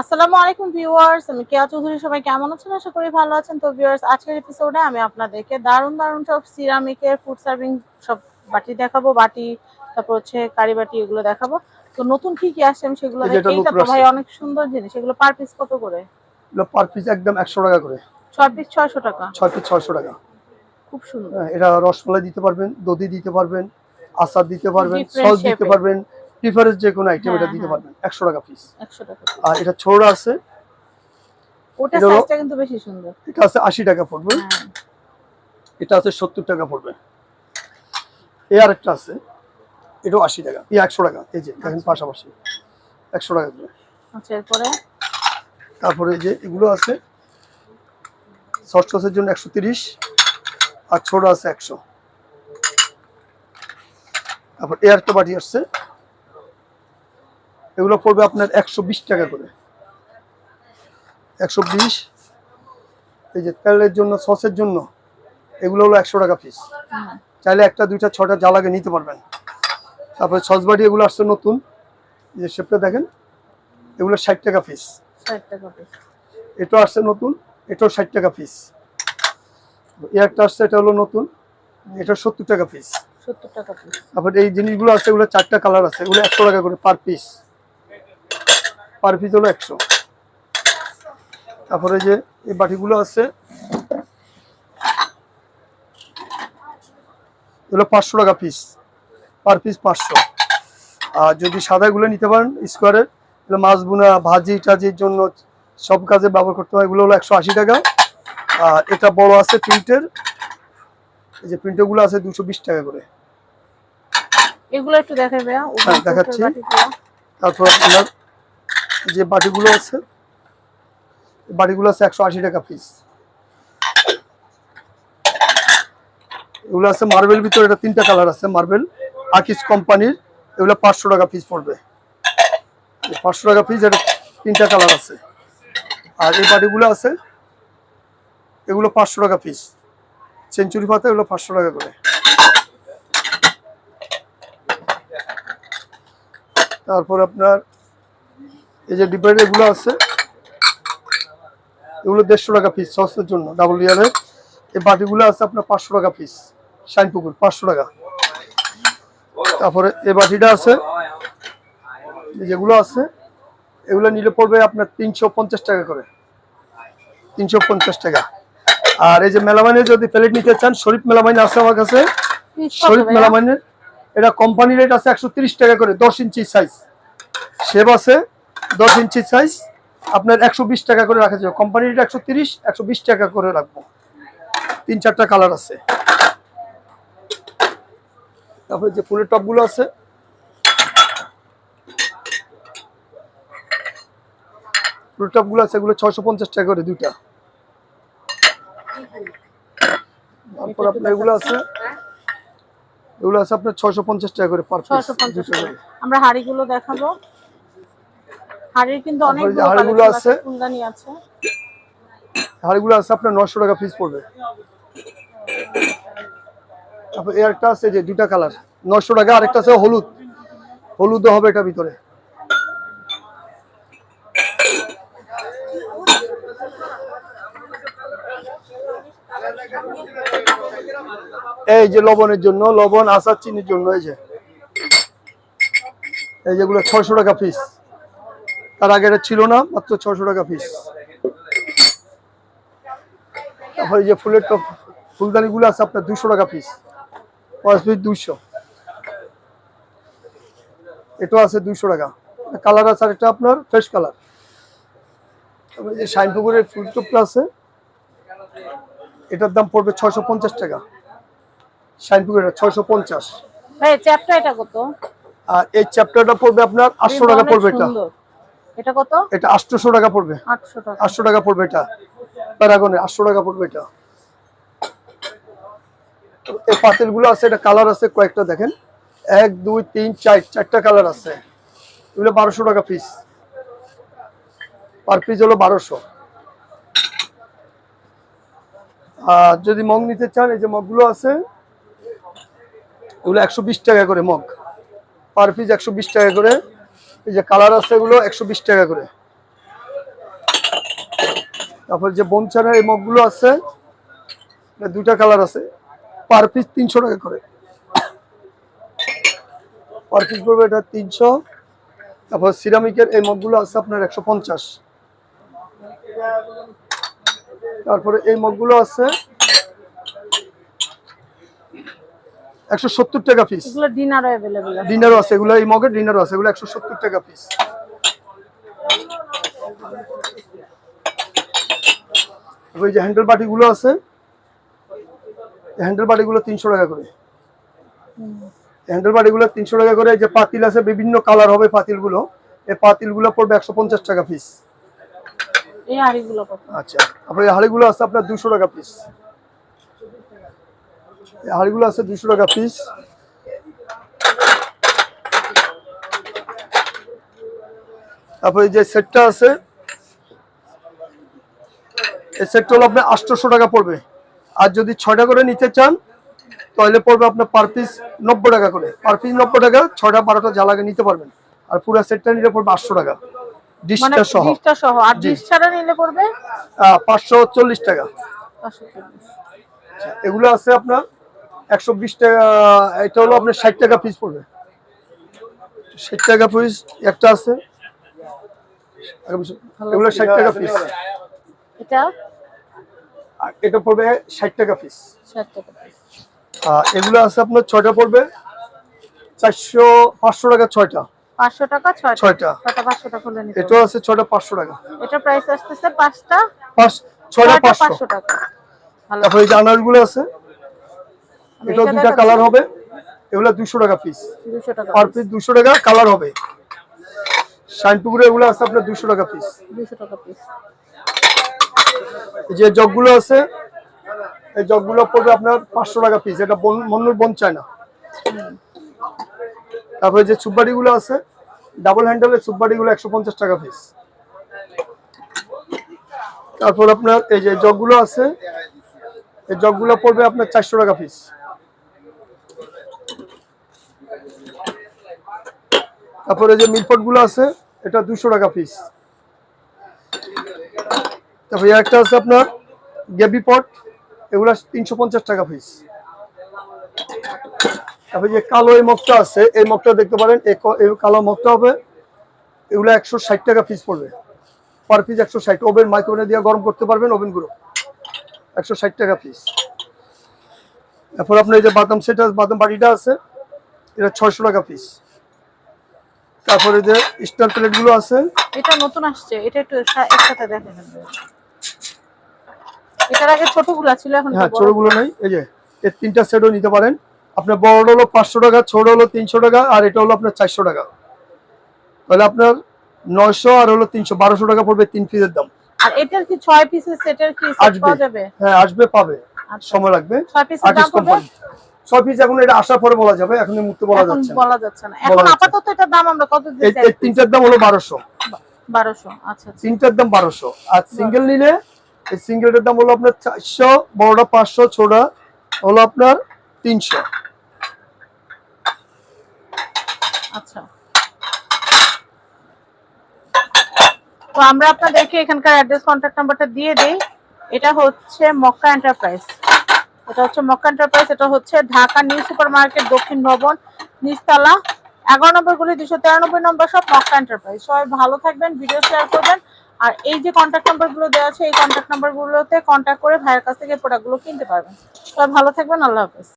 আসসালামু আলাইকুম ভিউয়ার্স, আমি কেয়া চৌধুরী। সবাই কেমন আছেন? আশা করি ভালো আছেন। তো ভিউয়ার্স, আজকের এপিসোডে আমি আপনাদেরকে দারুণ দারুণ সব সিরামিকের ফুড সার্ভিং সব বাটি দেখাবো। বাটি, তারপর হচ্ছে কারি বাটি, এগুলো দেখাবো। তো নতুন কি কি আসছে আমি সেগুলো এই যে দেখ। এটা এইটা নতুন তো ভাই আসছে, অনেক সুন্দর জিনিস। এগুলো পার পিস কত করে? এগুলো পার পিস একদম 100 টাকা করে। 6 পিস 600 টাকা। 6 পিস 600 টাকা। খুব সুন্দর। হ্যাঁ, এটা রসমালাই দিতে পারবেন, দধি দিতে পারবেন, আচার দিতে পারবেন, ডিফারেন্ট সস দিতে শেপে। পারবেন, প্রিফারেন্স যে কোনো আইটেম এটা হ্যাঁ দিতে হ্যাঁ, পারবেন। 100 টাকা পিস। 100 টাকা। আর এটা ছোড়া আছে, ওটা এটা হলো, সাইজটা কিন্তু বেশি সুন্দর। এটা আছে 80 টাকা পড়বে, হ্যাঁ, এটা আছে 70 টাকা পড়বে। এই আরেকটা আছে, এটাও 80 টাকা, এই 100 টাকা। এই যে দেখেন আচ্ছা পাশাপাশি 100 টাকা করে। আচ্ছা। এরপরে তারপরে এই যে এগুলো আছে, সস টসের জন্য 130, আর ছোড়া আছে 100। তারপর এই আরেকটা বাটি আসছে, এগুলো পড়বে আপনার 120 টাকা করে। 120। এই যে তেলের জন্য, সসের জন্য এগুলো হলো 100 টাকা পিস। চাইলে একটা দুইটা ছটা যা লাগে নিতে পারবেন। তারপরে সস বাটি এগুলো আসছে নতুন, এই যে শেপটা দেখেন, এগুলো 60 টাকা পিস। 60 টাকা পিস। এটা আসছে নতুন, এটাও 60 টাকা পিস। এই একটা আসছে, এটা হলো নতুন, এটা 70 টাকা পিস। 70 টাকা পিস। তারপর এই জিনিসগুলো আছে, এগুলো 4টা কালার আছে, এগুলো 100 টাকা করে পার পিস। পার পিস হলো 100। তারপরে যে এই বাটিগুলো আছে, এগুলো 500 টাকা পিস, পার পিস 500। আর যদি সাদাগুলো নিতে পারেন স্কোয়ারের, এগুলো মাছ বোনা, ভাজি টাজির জন্য সব কাজে ব্যবহার করতে হয়, এগুলো হলো 180 টাকা। আর এটা বড় আছে প্রিন্টের, এই যে প্রিন্টারগুলো আছে 220 টাকা করে। এগুলো একটু দেখাই ভাইয়া। হ্যাঁ দেখাচ্ছি। তারপর আপনার যে বাটিগুলো আছে, বাটিগুলো আছে 180 টাকা পিস। এগুলো আছে মার্বেল ভিতরে, এটা 3টা কালার আছে মার্বেল, আকিস কোম্পানির। এগুলো 500 টাকা পিস পড়বে, 500 টাকা পিস। এটা 3টা কালার আছে। আর এই বাটিগুলো আছে, এগুলো 500 টাকা পিস। সেঞ্চুরি পাতা, এগুলো 500 টাকা করে। তারপর আপনার এই যে ডিব্বাটা এগুলো আছে, এগুলো 150 টাকা পিস সসের জন্য ডাবল লেয়ারের। এই বাটিগুলো আছে আপনার 500 টাকা পিস, শাইনপুকুর 500 টাকা। তারপরে এই বাটিটা আছে, যেগুলো আছে এগুলো নিলে পড়বে আপনার 350 টাকা করে, 350 টাকা। আর এই যে মেলামাইনের যদি প্লেট নিতে চান, শরীফ মেলামাইন আছে আমার কাছে। শরীফ মেলামাইনের এটা কোম্পানি রেট আছে 130 টাকা করে, 10 ইঞ্চি সাইজ শেপ আছে, 10 ইঞ্চি সাইজ আপনার 120 টাকা করে রাখা যাবে। কোম্পানি রেট 130, 120 টাকা করে রাখবো। 3-4টা কালার আছে। তারপরে যে ফুলের টপগুলো আছে, ফুলের টপগুলো আছে, এগুলো 650 টাকা করে দুইটা। তারপর আপনার এগুলো আছে, এগুলো আছে আপনার 650 টাকা করে পার পিস। 650 টাকা। আমরা হাড়িগুলো দেখাবো। হাড়ির কিন্তু অনেকগুলো হাড়িগুলো আছে, ফুলদানি আছে। হাড়িগুলো আছে আপনার 900 টাকা পিস পড়বে। তারপর এই একটা আছে, যে 2টা কালার 900 টাকা। আরেকটা আছে হলুদ, হলুদও হবে এটা ভিতরে। এই যে লবণের জন্য, লবণ আচার চিনির জন্য, এই যেগুলো 600 টাকা পিস। তার আগে এটা ছিল না, মাত্র 600 টাকা পিস। তারপরে এই যে ফুলের টপ, ফুলদানিগুলো আছে আপনার 200 টাকা পিস, 5 পিস 200। এটাও আছে 200 টাকা। কালার আছে আরেকটা আপনার ফ্রেশ কালার। তারপরে যে শাইনপুকুরের ফুল টপটা আছে, এটার দাম পড়বে 650 টাকা। শাইনপুকুরের 650। ভাই চ্যাপটা এটা কত? আর এই চ্যাপ্টারটা পড়বে আপনার 800 টাকা পড়বে। এটা কত? এটা 800 টাকা পড়বে। 800 টাকা। 800 টাকা পড়বে এটা। প্যারাগনে 800 টাকা পড়বে এটা। এই পাতিলগুলো আছে, এটা কালার আছে কয়েকটা, দেখেন 1 2 3 4, 4টা কালার আছে। এগুলো 1200 টাকা পিস, পার পিস হলো 1200। আর যদি মগ নিতে চান, এই যে মগগুলো আছে, এগুলো 120 টাকা করে মগ, পার পিস 120 টাকা করে। এই যে কালার আছে, এগুলো 120 টাকা করে। তারপর যে বনচানার এই মগগুলো আছে, দুইটা কালার আছে, পার পিস 300 টাকা করে। পার পিস পড়বে এটা 300। তারপর সিরামিকের এই মগগুলো আছে আপনার 150। তারপরে এই মগগুলো আছে 170 টাকা পিস। এগুলো ডিনারও अवेलेबल আছে। ডিনারও আছে, এগুলো এই মগের ডিনারও আছে, এগুলো 170 টাকা পিস। ওই যে হ্যান্ডেল বাটিগুলো আছে, হ্যান্ডেল বাটিগুলো 300 টাকা করে। হ্যান্ডেল বাটিগুলো 300 টাকা করে। যে পাতিল আছে বিভিন্ন কালার হবে পাতিলগুলো, এই পাতিলগুলো পড়বে 150 টাকা পিস। এই হাড়িগুলো কত? আচ্ছা, তারপরে এই হাড়িগুলো আছে আপনার 200 টাকা পিস। এই হাড়িগুলো আছে 200 টাকা পিস। তারপরে যে সেটটা আছে, এই সেটটা হলো আপনার 800 টাকা পড়বে। আর যদি 6টা করে নিতে চান তাহলে পড়বে আপনার পার পিস 90 টাকা করে। পার পিস 90 টাকা, 6টা 12টা যা লাগে নিতে পারবেন। আর পুরো সেটটা নিলে পড়বে 800 টাকা মানে ডিশটা সহ। ডিশটা সহ। আর ডিশ ছাড়া নিলে পড়বে 540 টাকা। 540। এগুলো আছে আপনার 120 টাকা। এটা হলো আপনার 60 টাকা পিস পড়বে। 60 টাকা পিস একটা আছে, এগুলো 60 টাকা পিস। এটা আর এটা পড়বে 60 টাকা পিস। 60 টাকা পিস। এগুলো আছে আপনার 6টা পড়বে 500 টাকা 6টা। 500 টাকা 6টা। 6টা 500 টাকা হলে নিতে এটাও আছে 6টা 500 টাকা। এটা প্রাইস আসতেছে 5টা 6টা 500 500 টাকা। ভালো। তারপর এই যে আনারগুলো আছে, এটাও দুটো কালার হবে, এগুলো 200 টাকা পিস। 200 টাকা পার পিস 200 টাকা কালার হবে। শাইনপুকুরে এগুলো আছে আপনার 200 টাকা পিস। 200 টাকা পিস। এই যে জগগুলো আছে, এই জগগুলো পড়বে আপনার 500 টাকা পিস। এটা মন্নুর বন চায় না। তারপরে যে সুপবাড়িগুলো আছে, ডাবল হ্যান্ডেলের সুপবাড়িগুলো 150 টাকা পিস। তারপর আপনার এই যে জগগুলো আছে, এই জগগুলো পড়বে আপনার 400 টাকা পিস। তারপরে যে মিলপট গুলো আছে, এটা 200 টাকা পিস। তারপরে একটা আছে আপনার গেবি পট, এগুলা 350 টাকা পিস। তারপরে যে কালো এই মগটা আছে, এই মগটা দেখতে পারেন, এই কালো মগটা হবে, এগুলো 160 টাকা পিস পড়বে। Per piece 160। ওভেন মাইক্রোওভেনে দিয়ে গরম করতে পারবেন, ওভেন গুলো 160 টাকা পিস। তারপর আপনার এই যে বাদাম সেট আছে, বাদাম বাড়িটা আছে, এটা 600 টাকা পিস। তারপরে যে স্টার প্লেট গুলো আছে, এটা নতুন আসছে, এটা একটু একসাথে দেখেন। এটার আগে ছোটগুলো ছিল, এখন হ্যাঁ ছোটগুলো নাই। এই যে এই তিনটা সেটও নিতে পারেন। আপনার বড় হলো 500 টাকা, ছোট হলো 300 টাকা, আর এটা হলো আপনার 400 টাকা। তাহলে আপনার 900 আর হলো 300, 1200 টাকা পড়বে 3 পিসের দাম। আর এটার কি 6 পিসের সেটের কি সেট পাওয়া যাবে? হ্যাঁ আসবে, পাবে, সময় লাগবে। 6 পিসের দাম কত? 6 পিস এখন এটা আসার পরে বলা যাবে, এখন এই মুহূর্তে বলা যাচ্ছে না। বলা যাচ্ছে না এখন আপাতত। এটার দাম আমরা কত দিচ্ছি? এই তিনটার দাম হলো 1200। 1200। আচ্ছা আচ্ছা। তিনটার দাম 1200। আর সিঙ্গেল নিলে এই সিঙ্গেলটার দাম হলো আপনার 400, বড়টা 500, ছোটটা হলো আপনার 300। আচ্ছা, তো আমরা আপনাদেরকে এখানকার অ্যাড্রেস, কন্ট্যাক্ট নাম্বারটা দিয়ে দেই। এটা হচ্ছে মক্কা এন্টারপ্রাইজ। এটা হচ্ছে মক্কা এন্টারপ্রাইজ। এটা হচ্ছে ঢাকা নিউ সুপার মার্কেট, দক্ষিণ ভবন, নিচতলা, 11 নম্বর গলি, 293 নম্বর সব মক্কা এন্টারপ্রাইজ। সবাই ভালো থাকবেন, ভিডিও শেয়ার করবেন। আর এই যে কন্ট্যাক্ট নাম্বারগুলো দেওয়া আছে, এই কন্ট্যাক্ট নাম্বারগুলোতে কন্ট্যাক্ট করে ভাইয়ের কাছ থেকে প্রোডাক্টগুলো কিনতে পারবেন। সবাই ভালো থাকবেন, আল্লাহ হাফেজ।